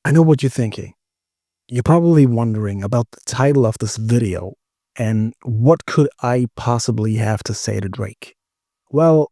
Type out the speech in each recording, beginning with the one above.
I know what you're thinking. You're probably wondering about the title of this video and what could I possibly have to say to Drake? Well,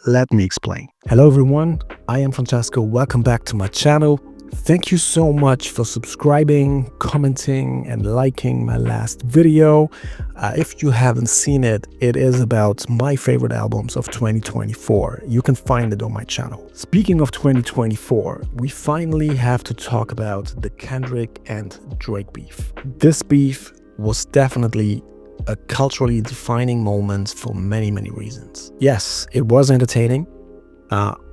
let me explain. Hello everyone, I am Francesco. Welcome back to my channel. Thank you so much for subscribing, commenting, and liking my last video. If you haven't seen it, it is about my favorite albums of 2024. You can find it on my channel. Speaking of 2024, we finally have to talk about the Kendrick and Drake beef. This beef was definitely a culturally defining moment for many reasons. Yes, it was entertaining.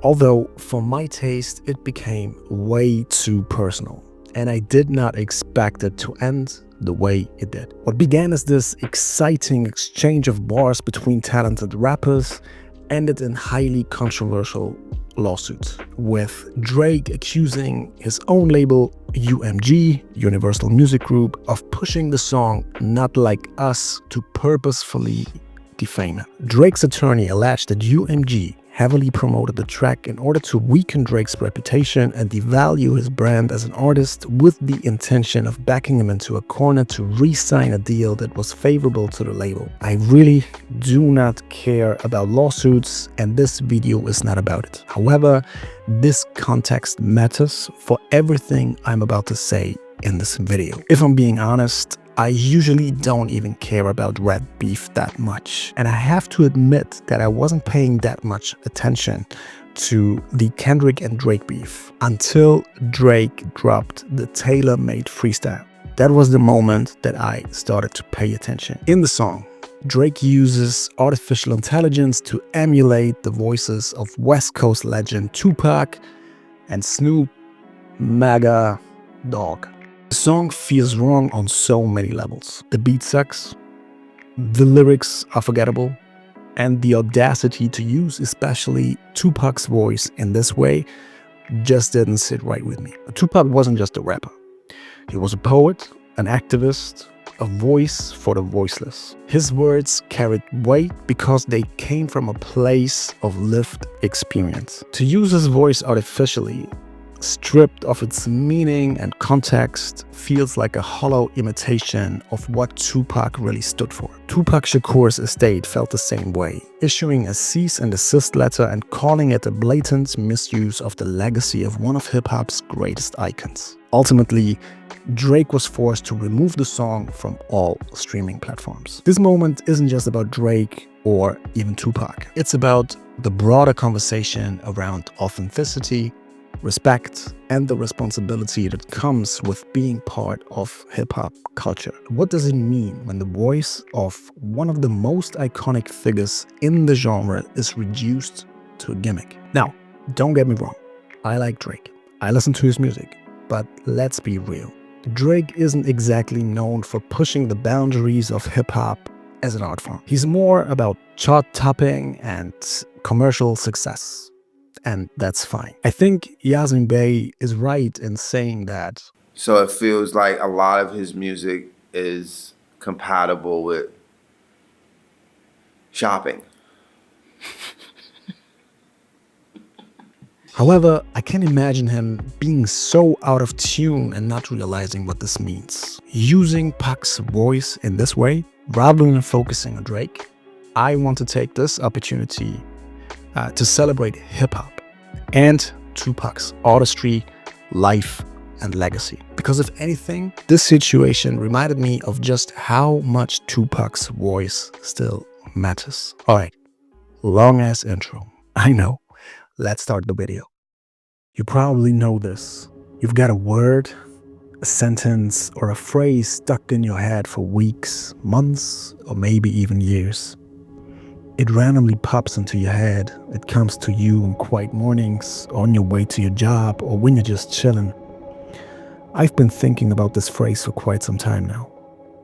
Although for my taste, it became way too personal, and I did not expect it to end the way it did. What began as this exciting exchange of bars between talented rappers ended in highly controversial lawsuits, with Drake accusing his own label, UMG, Universal Music Group, of pushing the song Not Like Us to purposefully defame him. Drake's attorney alleged that UMG heavily promoted the track in order to weaken Drake's reputation and devalue his brand as an artist, with the intention of backing him into a corner to re-sign a deal that was favorable to the label. I really do not care about lawsuits, and this video is not about it. However, this context matters for everything I'm about to say in this video. If I'm being honest, I usually don't even care about rap beef that much. And I have to admit that I wasn't paying that much attention to the Kendrick and Drake beef until Drake dropped the tailor-made freestyle. That was the moment that I started to pay attention. In the song, Drake uses artificial intelligence to emulate the voices of West Coast legend Tupac and Snoop Maga Dog. The song feels wrong on so many levels. The beat sucks, the lyrics are forgettable, and the audacity to use especially Tupac's voice in this way just didn't sit right with me. Tupac wasn't just a rapper. He was a poet, an activist, a voice for the voiceless. His words carried weight because they came from a place of lived experience. To use his voice artificially, stripped of its meaning and context, feels like a hollow imitation of what Tupac really stood for. Tupac Shakur's estate felt the same way, issuing a cease and desist letter and calling it a blatant misuse of the legacy of one of hip-hop's greatest icons. Ultimately, Drake was forced to remove the song from all streaming platforms. This moment isn't just about Drake or even Tupac. It's about the broader conversation around authenticity, respect, and the responsibility that comes with being part of hip-hop culture. What does it mean when the voice of one of the most iconic figures in the genre is reduced to a gimmick? Now, don't get me wrong, I like Drake. I listen to his music, but let's be real. Drake isn't exactly known for pushing the boundaries of hip-hop as an art form. He's more about chart-topping and commercial success. And that's fine. I think Yazmin Bey is right in saying that. So it feels like a lot of his music is compatible with shopping. However, I can imagine him being so out of tune and not realizing what this means. Using Pac's voice in this way, rather than focusing on Drake, I want to take this opportunity to celebrate hip-hop and Tupac's artistry, life, and legacy. Because if anything, this situation reminded me of just how much Tupac's voice still matters. Alright, long-ass intro. I know. Let's start the video. You probably know this. You've got a word, a sentence, or a phrase stuck in your head for weeks, months, or maybe even years. It randomly pops into your head. It comes to you on quiet mornings, on your way to your job, or when you're just chilling. I've been thinking about this phrase for quite some time now.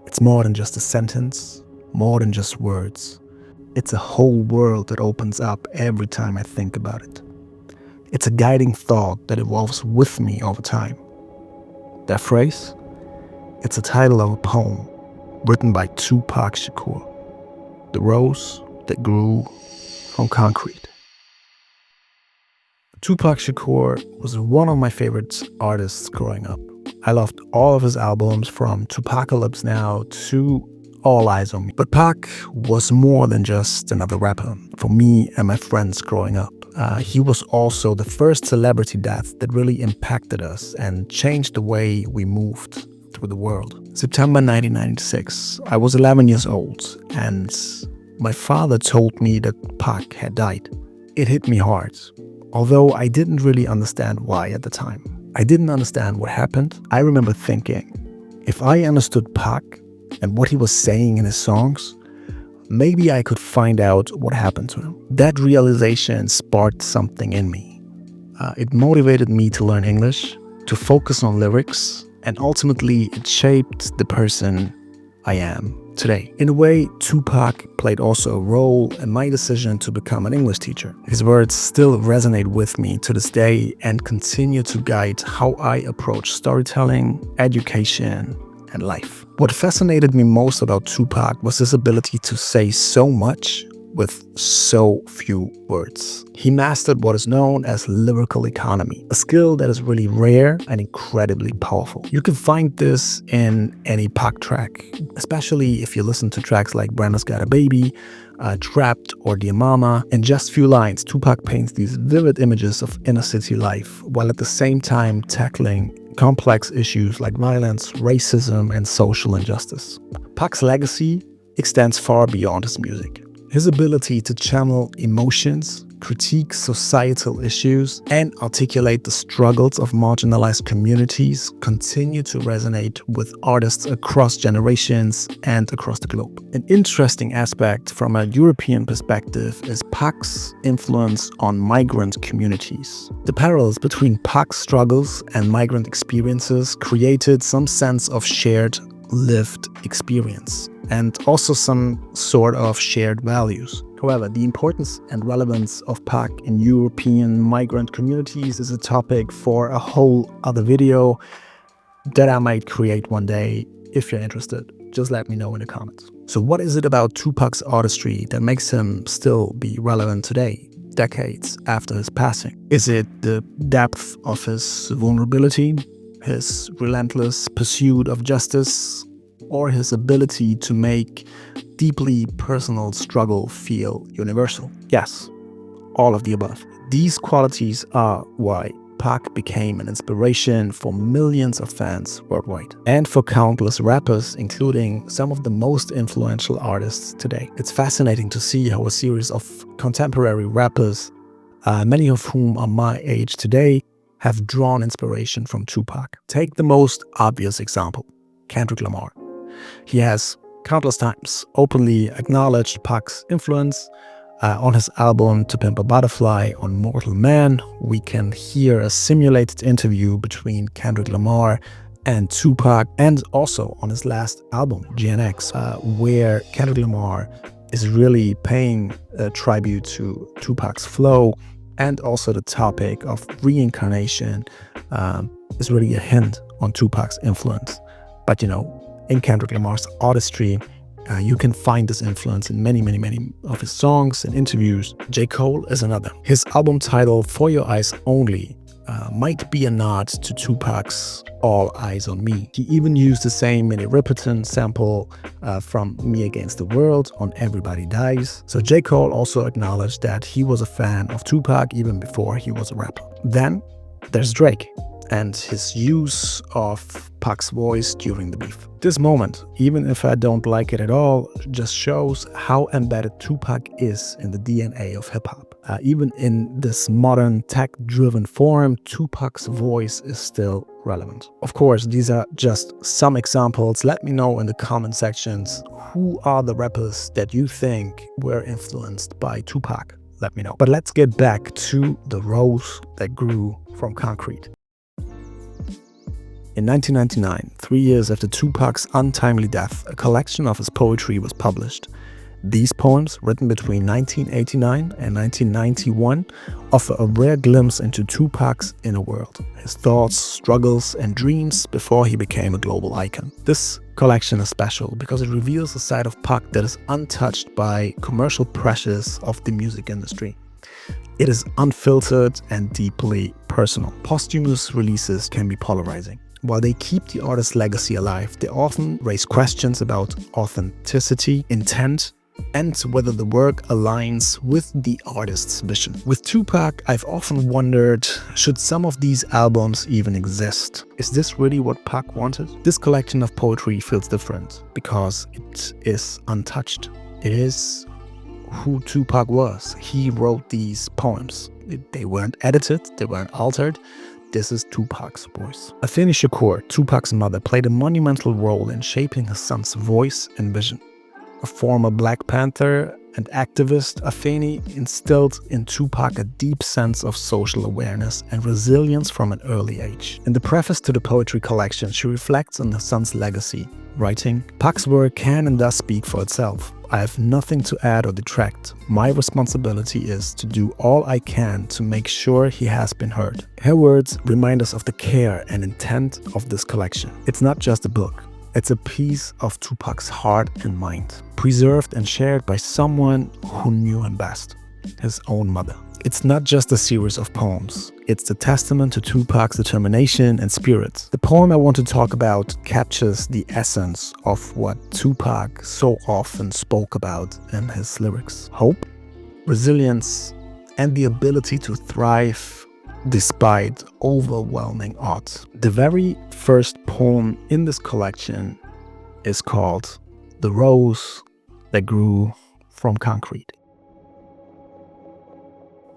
It's more than just a sentence, more than just words. It's a whole world that opens up every time I think about it. It's a guiding thought that evolves with me over time. That phrase? It's the title of a poem written by Tupac Shakur. The rose that grew from concrete. Tupac Shakur was one of my favorite artists growing up. I loved all of his albums from Tupacalypse Now to All Eyes on Me. But Pac was more than just another rapper for me and my friends growing up. He was also the first celebrity death that really impacted us and changed the way we moved through the world. September 1996, I was 11 years old and my father told me that Pac had died. It hit me hard, although I didn't really understand why at the time. I didn't understand what happened. I remember thinking, if I understood Pac and what he was saying in his songs, maybe I could find out what happened to him. That realization sparked something in me. It motivated me to learn English, to focus on lyrics, and ultimately it shaped the person I am today. In a way, Tupac played also a role in my decision to become an English teacher. His words still resonate with me to this day and continue to guide how I approach storytelling, education, and life. What fascinated me most about Tupac was his ability to say so much with so few words. He mastered what is known as lyrical economy, a skill that is really rare and incredibly powerful. You can find this in any Pac track, especially if you listen to tracks like Brenda's Got a Baby, Trapped, or Dear Mama. In just few lines, Tupac paints these vivid images of inner city life, while at the same time tackling complex issues like violence, racism, and social injustice. Pac's legacy extends far beyond his music. His ability to channel emotions, critique societal issues, and articulate the struggles of marginalized communities continue to resonate with artists across generations and across the globe. An interesting aspect from a European perspective is Pac's influence on migrant communities. The parallels between Pac's struggles and migrant experiences created some sense of shared lived experience and also some sort of shared values. However, the importance and relevance of Pac in European migrant communities is a topic for a whole other video that I might create one day. If you're interested, just let me know in the comments. So what is it about Tupac's artistry that makes him still be relevant today, decades after his passing? Is it the depth of his vulnerability, his relentless pursuit of justice, or his ability to make deeply personal struggle feel universal? Yes, all of the above. These qualities are why Pac became an inspiration for millions of fans worldwide and for countless rappers, including some of the most influential artists today. It's fascinating to see how a series of contemporary rappers, many of whom are my age today, have drawn inspiration from Tupac. Take the most obvious example, Kendrick Lamar. He has countless times openly acknowledged Pac's influence. On his album To Pimp a Butterfly on Mortal Man, we can hear a simulated interview between Kendrick Lamar and Tupac, and also on his last album, GNX, where Kendrick Lamar is really paying a tribute to Tupac's flow, and also the topic of reincarnation is really a hint on Tupac's influence. But you know, in Kendrick Lamar's artistry, you can find this influence in many of his songs and interviews. J.Cole is another. His album title, For Your Eyes Only, might be a nod to Tupac's All Eyes on Me. He even used the same Minnie Riperton sample from Me Against the World on Everybody Dies. So J.Cole also acknowledged that he was a fan of Tupac even before he was a rapper. Then there's Drake and his use of Pac's voice during the beef. This moment, even if I don't like it at all, just shows how embedded Tupac is in the DNA of hip-hop. Even in this modern tech-driven form, Tupac's voice is still relevant. Of course, these are just some examples. Let me know in the comment sections, who are the rappers that you think were influenced by Tupac? Let me know. But let's get back to the rose that grew from concrete. In 1999, 3 years after Tupac's untimely death, a collection of his poetry was published. These poems, written between 1989 and 1991, offer a rare glimpse into Tupac's inner world, his thoughts, struggles, and dreams before he became a global icon. This collection is special because it reveals a side of Pac that is untouched by commercial pressures of the music industry. It is unfiltered and deeply personal. Posthumous releases can be polarizing. While they keep the artist's legacy alive, they often raise questions about authenticity, intent, and whether the work aligns with the artist's vision. With Tupac, I've often wondered, should some of these albums even exist? Is this really what Pac wanted? This collection of poetry feels different because it is untouched. It is who Tupac was. He wrote these poems. They weren't edited, they weren't altered. This is Tupac's voice. Afeni Shakur, Tupac's mother, played a monumental role in shaping his son's voice and vision. A former Black Panther and activist, Afeni instilled in Tupac a deep sense of social awareness and resilience from an early age. In the preface to the poetry collection, she reflects on her son's legacy, writing, "Pac's work can and does speak for itself. I have nothing to add or detract. My responsibility is to do all I can to make sure he has been heard." Her words remind us of the care and intent of this collection. It's not just a book. It's a piece of Tupac's heart and mind, preserved and shared by someone who knew him best, his own mother. It's not just a series of poems. It's the testament to Tupac's determination and spirit. The poem I want to talk about captures the essence of what Tupac so often spoke about in his lyrics: hope, resilience, and the ability to thrive despite overwhelming odds. The very first poem in this collection is called "The Rose That Grew from Concrete."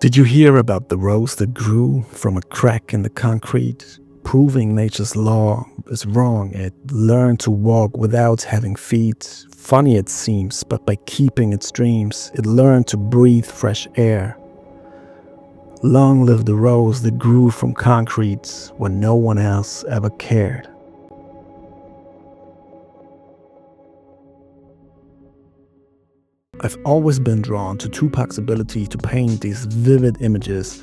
Did you hear about the rose that grew from a crack in the concrete? Proving nature's law is wrong, it learned to walk without having feet. Funny it seems, but by keeping its dreams, it learned to breathe fresh air. Long live the rose that grew from concrete when no one else ever cared. I've always been drawn to Tupac's ability to paint these vivid images,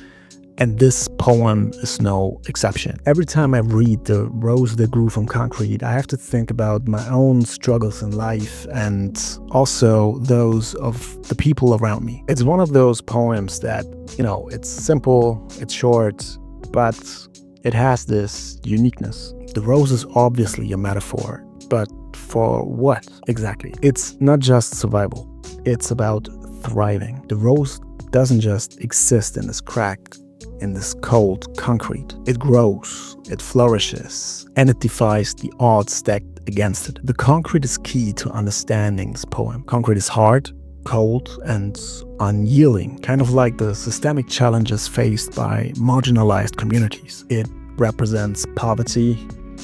and this poem is no exception. Every time I read "The Rose That Grew from Concrete," I have to think about my own struggles in life and also those of the people around me. It's one of those poems that, it's simple, it's short, but it has this uniqueness. The rose is obviously a metaphor, but for what exactly? It's not just survival. It's about thriving. The rose doesn't just exist in this crack, in this cold concrete. It grows, it flourishes, and it defies the odds stacked against it. The concrete is key to understanding this poem. Concrete is hard, cold, and unyielding, kind of like the systemic challenges faced by marginalized communities. It represents poverty,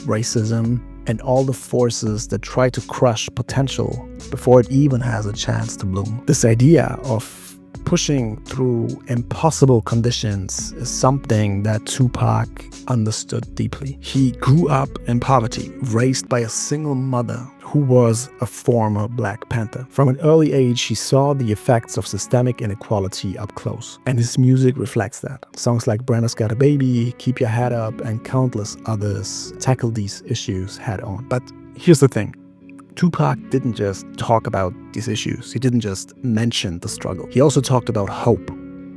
racism, and all the forces that try to crush potential before it even has a chance to bloom. This idea of pushing through impossible conditions is something that Tupac understood deeply. He grew up in poverty, raised by a single mother who was a former Black Panther. From an early age, he saw the effects of systemic inequality up close, and his music reflects that. Songs like "Brenda's Got a Baby," "Keep Your Head Up," and countless others tackle these issues head on. But here's the thing. Tupac didn't just talk about these issues. He didn't just mention the struggle. He also talked about hope,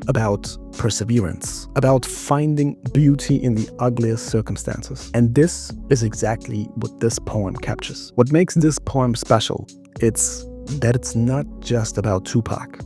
about perseverance, about finding beauty in the ugliest circumstances. And this is exactly what this poem captures. What makes this poem special, it's that it's not just about Tupac.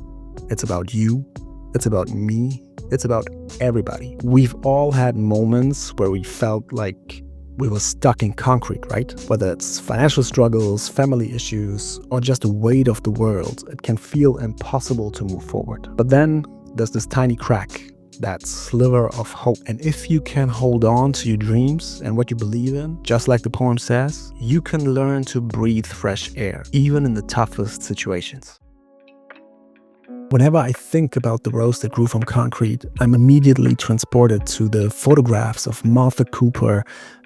It's about you, it's about me, it's about everybody. We've all had moments where we felt like we were stuck in concrete, right? Whether it's financial struggles, family issues, or just the weight of the world, it can feel impossible to move forward. But then there's this tiny crack, that sliver of hope. And if you can hold on to your dreams and what you believe in, just like the poem says, you can learn to breathe fresh air, even in the toughest situations. Whenever I think about the rose that grew from concrete, I'm immediately transported to the photographs of Martha Cooper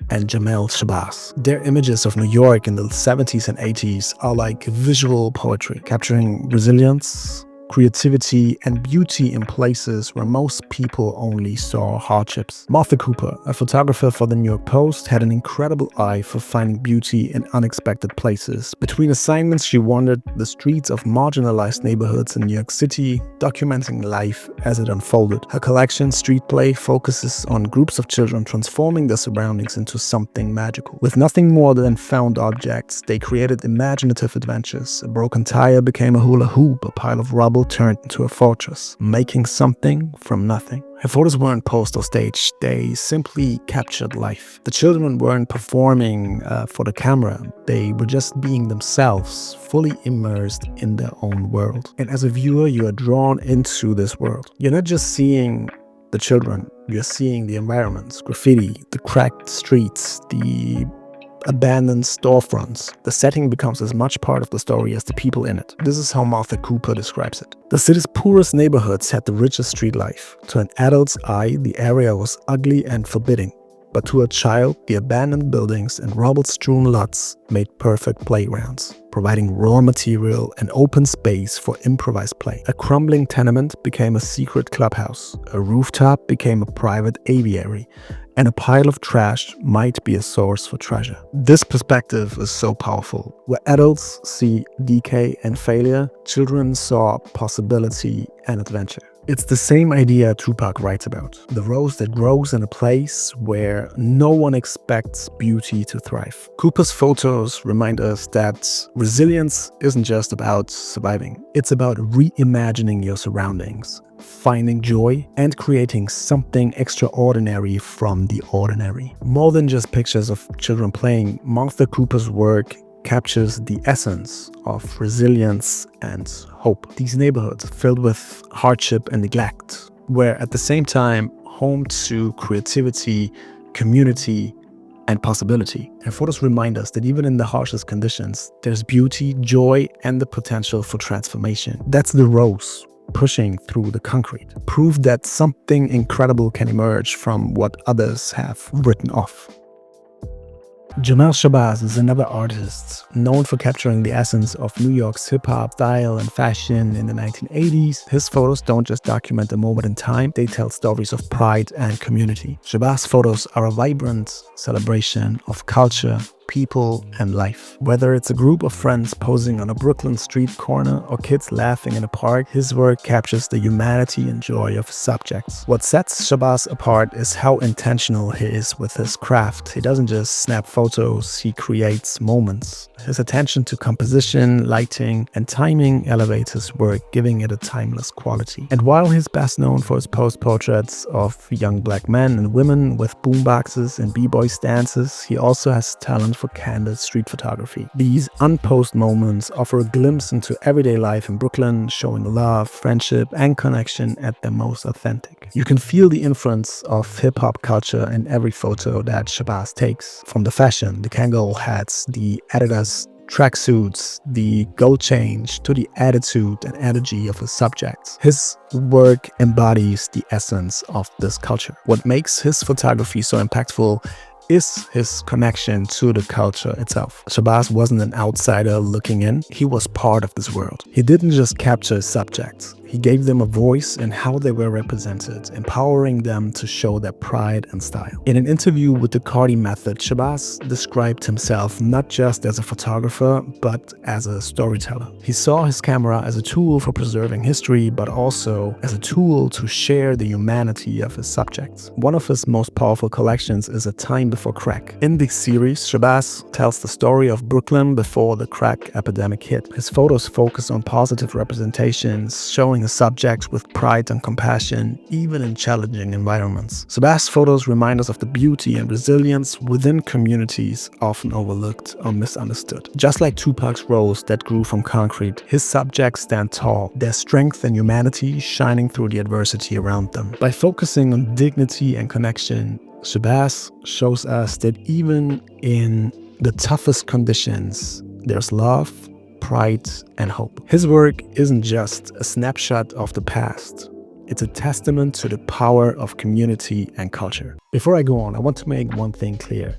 and Jamel Shabazz. Their images of New York in the 70s and 80s are like visual poetry, capturing resilience, creativity, and beauty in places where most people only saw hardships. Martha Cooper, a photographer for the New York Post, had an incredible eye for finding beauty in unexpected places. Between assignments, she wandered the streets of marginalized neighborhoods in New York City, documenting life as it unfolded. Her collection, Street Play, focuses on groups of children transforming their surroundings into something magical. With nothing more than found objects, they created imaginative adventures. A broken tire became a hula hoop, a pile of rubble turned into a fortress, making something from nothing. Her photos weren't posed or staged, they simply captured life. The children weren't performing for the camera, they were just being themselves, fully immersed in their own world. And as a viewer, you are drawn into this world. You're not just seeing the children, you're seeing the environments, graffiti, the cracked streets, the abandoned storefronts. The setting becomes as much part of the story as the people in it. This is how Martha Cooper describes it. The city's poorest neighborhoods had the richest street life. To an adult's eye, the area was ugly and forbidding. But to a child, the abandoned buildings and rubble-strewn lots made perfect playgrounds, providing raw material and open space for improvised play. A crumbling tenement became a secret clubhouse. A rooftop became a private aviary. And a pile of trash might be a source for treasure. This perspective is so powerful. Where adults see decay and failure, children saw possibility and adventure. It's the same idea Tupac writes about. The rose that grows in a place where no one expects beauty to thrive. Cooper's photos remind us that resilience isn't just about surviving. It's about reimagining your surroundings, finding joy, and creating something extraordinary from the ordinary. More than just pictures of children playing, Martha Cooper's work captures the essence of resilience and hope. These neighborhoods filled with hardship and neglect were at the same time home to creativity, community, and possibility. Her photos remind us that even in the harshest conditions, there's beauty, joy, and the potential for transformation. That's the rose pushing through the concrete. Proof that something incredible can emerge from what others have written off. Jamel Shabazz is another artist known for capturing the essence of New York's hip-hop style and fashion in the 1980s. His photos don't just document a moment in time, they tell stories of pride and community. Shabazz's photos are a vibrant celebration of culture, people, and life. Whether it's a group of friends posing on a Brooklyn street corner or kids laughing in a park, his work captures the humanity and joy of his subjects. What sets Shabazz apart is how intentional he is with his craft. He doesn't just snap photos, he creates moments. His attention to composition, lighting, and timing elevates his work, giving it a timeless quality. And while he's best known for his post portraits of young black men and women with boomboxes and b-boy stances, he also has talent for candid street photography. These unposed moments offer a glimpse into everyday life in Brooklyn, showing love, friendship, and connection at their most authentic. You can feel the influence of hip-hop culture in every photo that Shabazz takes. From the fashion, the Kangol hats, the Adidas tracksuits, the gold change, to the attitude and energy of his subjects. His work embodies the essence of this culture. What makes his photography so impactful is his connection to the culture itself. Shabazz wasn't an outsider looking in, he was part of this world. He didn't just capture subjects, he gave them a voice in how they were represented, empowering them to show their pride and style. In an interview with the Cardi Method, Shabazz described himself not just as a photographer, but as a storyteller. He saw his camera as a tool for preserving history, but also as a tool to share the humanity of his subjects. One of his most powerful collections is A Time Before Crack. In this series, Shabazz tells the story of Brooklyn before the crack epidemic hit. His photos focus on positive representations, showing the subjects with pride and compassion, even in challenging environments. Shabazz's photos remind us of the beauty and resilience within communities often overlooked or misunderstood. Just like Tupac's rose that grew from concrete, his subjects stand tall, their strength and humanity shining through the adversity around them. By focusing on dignity and connection, Shabazz shows us that even in the toughest conditions, there's love, pride, and hope. His work isn't just a snapshot of the past. It's a testament to the power of community and culture. Before I go on, I want to make one thing clear.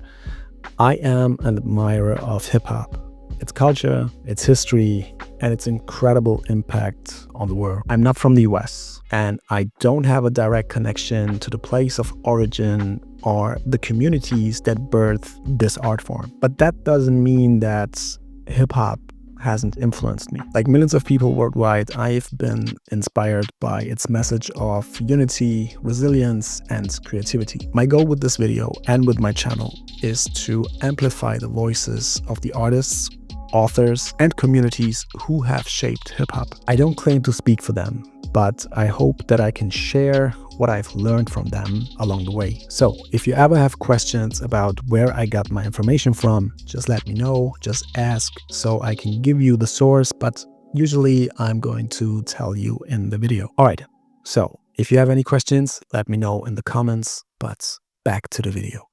I am an admirer of hip-hop. Its culture, its history, and its incredible impact on the world. I'm not from the US, and I don't have a direct connection to the place of origin or the communities that birthed this art form. But that doesn't mean that hip-hop hasn't influenced me. Like millions of people worldwide, I've been inspired by its message of unity, resilience, and creativity. My goal with this video and with my channel is to amplify the voices of the artists, authors, and communities who have shaped hip-hop. I don't claim to speak for them, but I hope that I can share what I've learned from them along the way. So if you ever have questions about where I got my information from, just let me know, just ask so I can give you the source, but usually I'm going to tell you in the video. All right, so if you have any questions, let me know in the comments, but back to the video.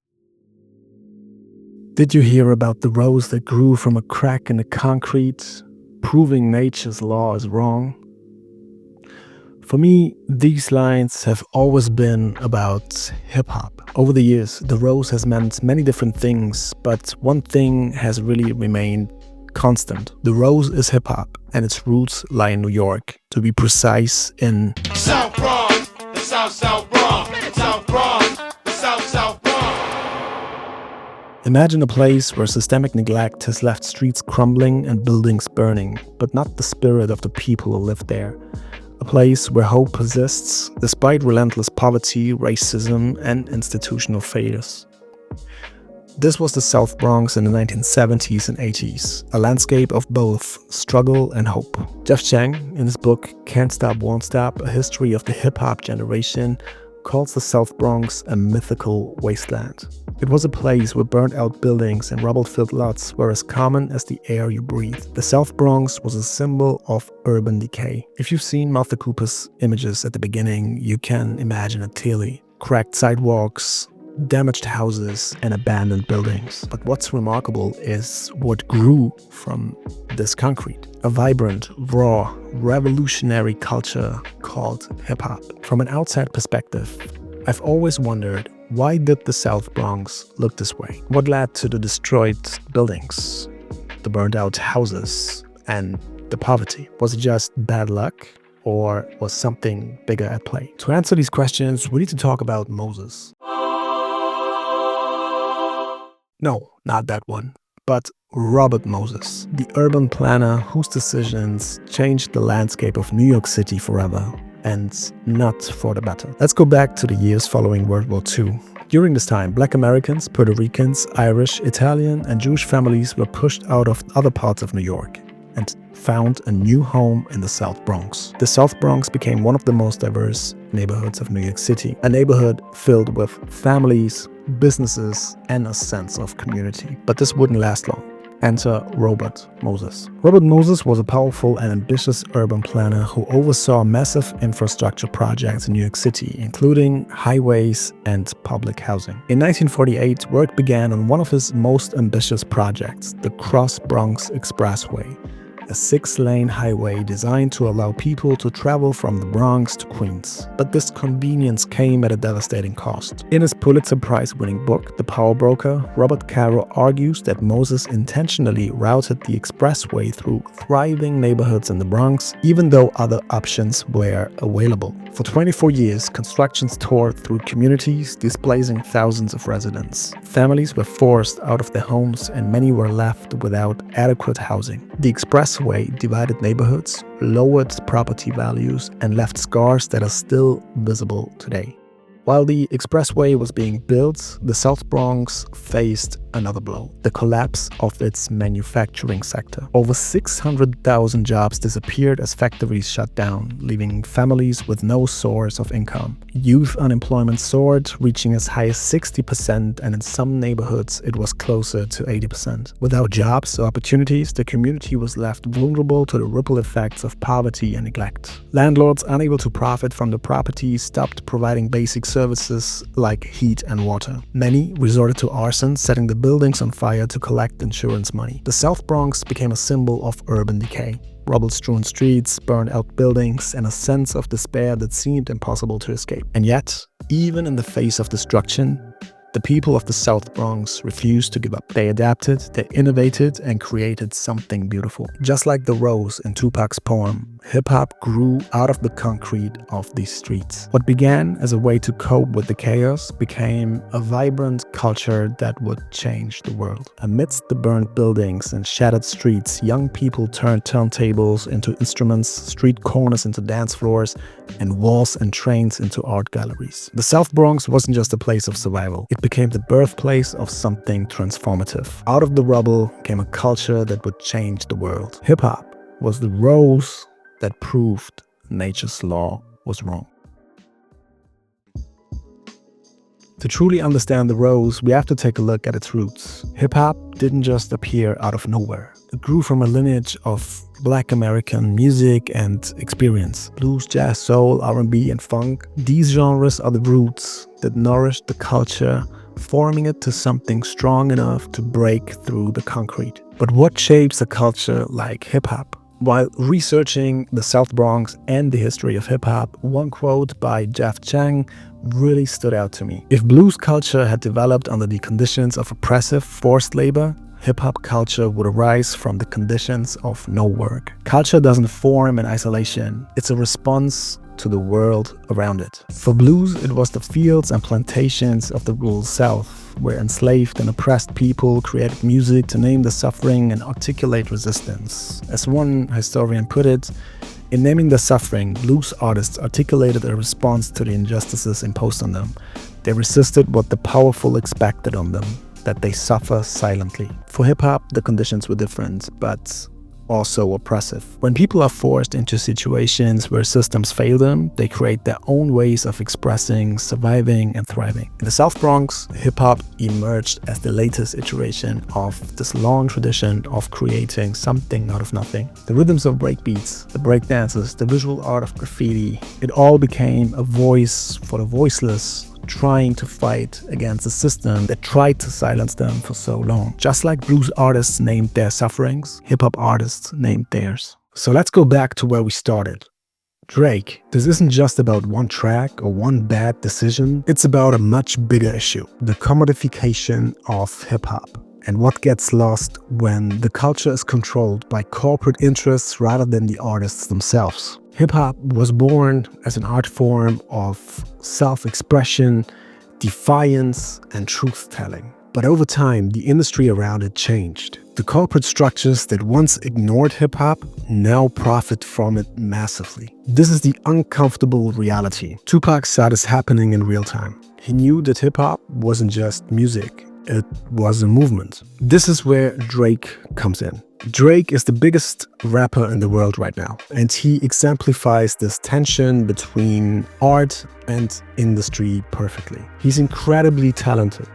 Did you hear about the rose that grew from a crack in the concrete, proving nature's law is wrong? For me, these lines have always been about hip-hop. Over the years, the rose has meant many different things, but one thing has really remained constant. The rose is hip-hop, and its roots lie in New York. To be precise, in South Bronx, the South Bronx, South Bronx, the South Bronx. Imagine a place where systemic neglect has left streets crumbling and buildings burning, but not the spirit of the people who live there. A place where hope persists despite relentless poverty, racism, and institutional failures. This was the South Bronx in the 1970s and 80s, a landscape of both struggle and hope. Jeff Chang, in his book Can't Stop, Won't Stop, A History of the Hip-Hop Generation, calls the South Bronx a mythical wasteland. It was a place where burnt-out buildings and rubble-filled lots were as common as the air you breathe. The South Bronx was a symbol of urban decay. If you've seen Martha Cooper's images at the beginning, you can imagine it clearly. Cracked sidewalks, damaged houses, and abandoned buildings. But what's remarkable is what grew from this concrete. A vibrant, raw, revolutionary culture called hip-hop. From an outside perspective, I've always wondered, why did the South Bronx look this way? What led to the destroyed buildings, the burned out houses, and the poverty? Was it just bad luck, or was something bigger at play? To answer these questions, we need to talk about Moses. No, not that one, but Robert Moses, the urban planner whose decisions changed the landscape of New York City forever, and not for the better. Let's go back to the years following World War II. During this time, Black Americans, Puerto Ricans, Irish, Italian, and Jewish families were pushed out of other parts of New York and found a new home in the South Bronx. The South Bronx became one of the most diverse neighborhoods of New York City, a neighborhood filled with families, businesses, and a sense of community. But this wouldn't last long. Enter Robert Moses. Robert Moses was a powerful and ambitious urban planner who oversaw massive infrastructure projects in New York City, including highways and public housing. In 1948, work began on one of his most ambitious projects, the Cross Bronx Expressway, a 6-lane highway designed to allow people to travel from the Bronx to Queens. But this convenience came at a devastating cost. In his Pulitzer Prize-winning book, The Power Broker, Robert Caro argues that Moses intentionally routed the expressway through thriving neighborhoods in the Bronx, even though other options were available. For 24 years, constructions tore through communities, displacing thousands of residents. Families were forced out of their homes, and many were left without adequate housing. The expressway divided neighborhoods, lowered property values, and left scars that are still visible today. While the expressway was being built, the South Bronx faced another blow: the collapse of its manufacturing sector. Over 600,000 jobs disappeared as factories shut down, leaving families with no source of income. Youth unemployment soared, reaching as high as 60%, and in some neighborhoods it was closer to 80%. Without jobs or opportunities, the community was left vulnerable to the ripple effects of poverty and neglect. Landlords unable to profit from the property stopped providing basic services like heat and water. Many resorted to arson, setting the buildings on fire to collect insurance money. The South Bronx became a symbol of urban decay. Rubble-strewn streets, burned-out buildings, and a sense of despair that seemed impossible to escape. And yet, even in the face of destruction, The people of the South Bronx refused to give up. They adapted, they innovated, and created something beautiful. Just like the rose in Tupac's poem, hip-hop grew out of the concrete of these streets. What began as a way to cope with the chaos became a vibrant culture that would change the world. Amidst the burned buildings and shattered streets, young people turned turntables into instruments, street corners into dance floors, and walls and trains into art galleries. The South Bronx wasn't just a place of survival. It became the birthplace of something transformative. Out of the rubble came a culture that would change the world. Hip-hop was the rose that proved nature's law was wrong. To truly understand the rose, we have to take a look at its roots. Hip-hop didn't just appear out of nowhere. It grew from a lineage of Black American music and experience. Blues, jazz, soul, R&B, and funk. These genres are the roots that nourished the culture, forming it to something strong enough to break through the concrete. But what shapes a culture like hip-hop? While researching the South Bronx and the history of hip-hop, one quote by Jeff Chang really stood out to me. If blues culture had developed under the conditions of oppressive forced labor, hip-hop culture would arise from the conditions of no work. Culture doesn't form in isolation. It's a response to the world around it. For blues, it was the fields and plantations of the rural South, where enslaved and oppressed people created music to name the suffering and articulate resistance. As one historian put it, in naming the suffering, blues artists articulated a response to the injustices imposed on them. They resisted what the powerful expected on them, that they suffer silently. For hip-hop, the conditions were different, but also oppressive. When people are forced into situations where systems fail them, they create their own ways of expressing, surviving, and thriving. In the South Bronx, hip-hop emerged as the latest iteration of this long tradition of creating something out of nothing. The rhythms of breakbeats, the breakdances, the visual art of graffiti, it all became a voice for the voiceless, trying to fight against a system that tried to silence them for so long. Just like blues artists named their sufferings, hip-hop artists named theirs. So let's go back to where we started. Drake. This isn't just about one track or one bad decision. It's about a much bigger issue. The commodification of hip-hop. And what gets lost when the culture is controlled by corporate interests rather than the artists themselves. Hip-hop was born as an art form of self-expression, defiance, and truth-telling. But over time, the industry around it changed. The corporate structures that once ignored hip-hop now profit from it massively. This is the uncomfortable reality. Tupac saw this happening in real time. He knew that hip-hop wasn't just music. It was a movement. This is where Drake comes in. Drake is the biggest rapper in the world right now, and he exemplifies this tension between art and industry perfectly. He's incredibly talented,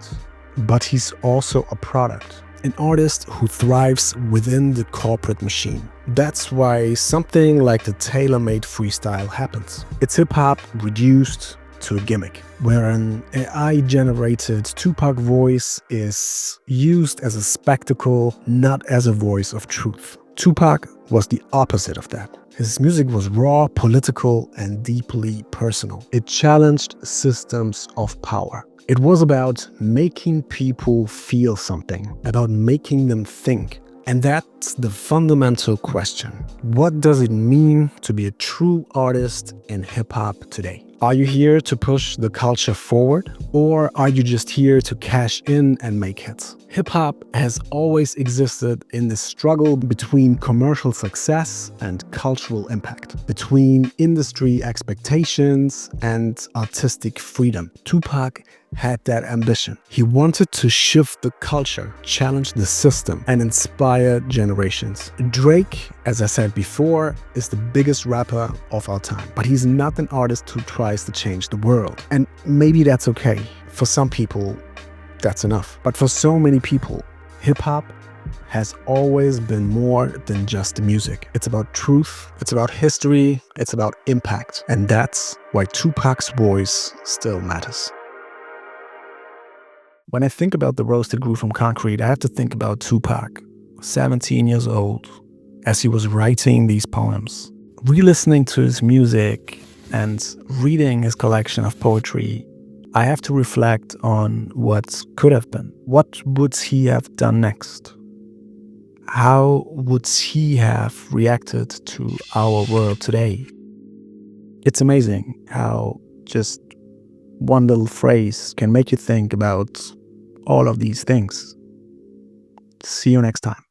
but he's also a product, an artist who thrives within the corporate machine. That's why something like the tailor-made freestyle happens. It's hip-hop reduced to a gimmick, where an AI-generated Tupac voice is used as a spectacle, not as a voice of truth. Tupac was the opposite of that. His music was raw, political, and deeply personal. It challenged systems of power. It was about making people feel something, about making them think. And that's the fundamental question. What does it mean to be a true artist in hip-hop today? Are you here to push the culture forward, or are you just here to cash in and make hits? Hip-hop has always existed in the struggle between commercial success and cultural impact, between industry expectations and artistic freedom. Tupac had that ambition. He wanted to shift the culture, challenge the system, and inspire generations. Drake, as I said before, is the biggest rapper of our time, but he's not an artist who tries to change the world. And maybe that's okay. For some people, that's enough. But for so many people, hip-hop has always been more than just music. It's about truth, it's about history, it's about impact. And that's why Tupac's voice still matters. When I think about the rose that grew from concrete, I have to think about Tupac, 17 years old, as he was writing these poems. Re-listening to his music and reading his collection of poetry, I have to reflect on what could have been. What would he have done next? How would he have reacted to our world today? It's amazing how just one little phrase can make you think about all of these things. See you next time.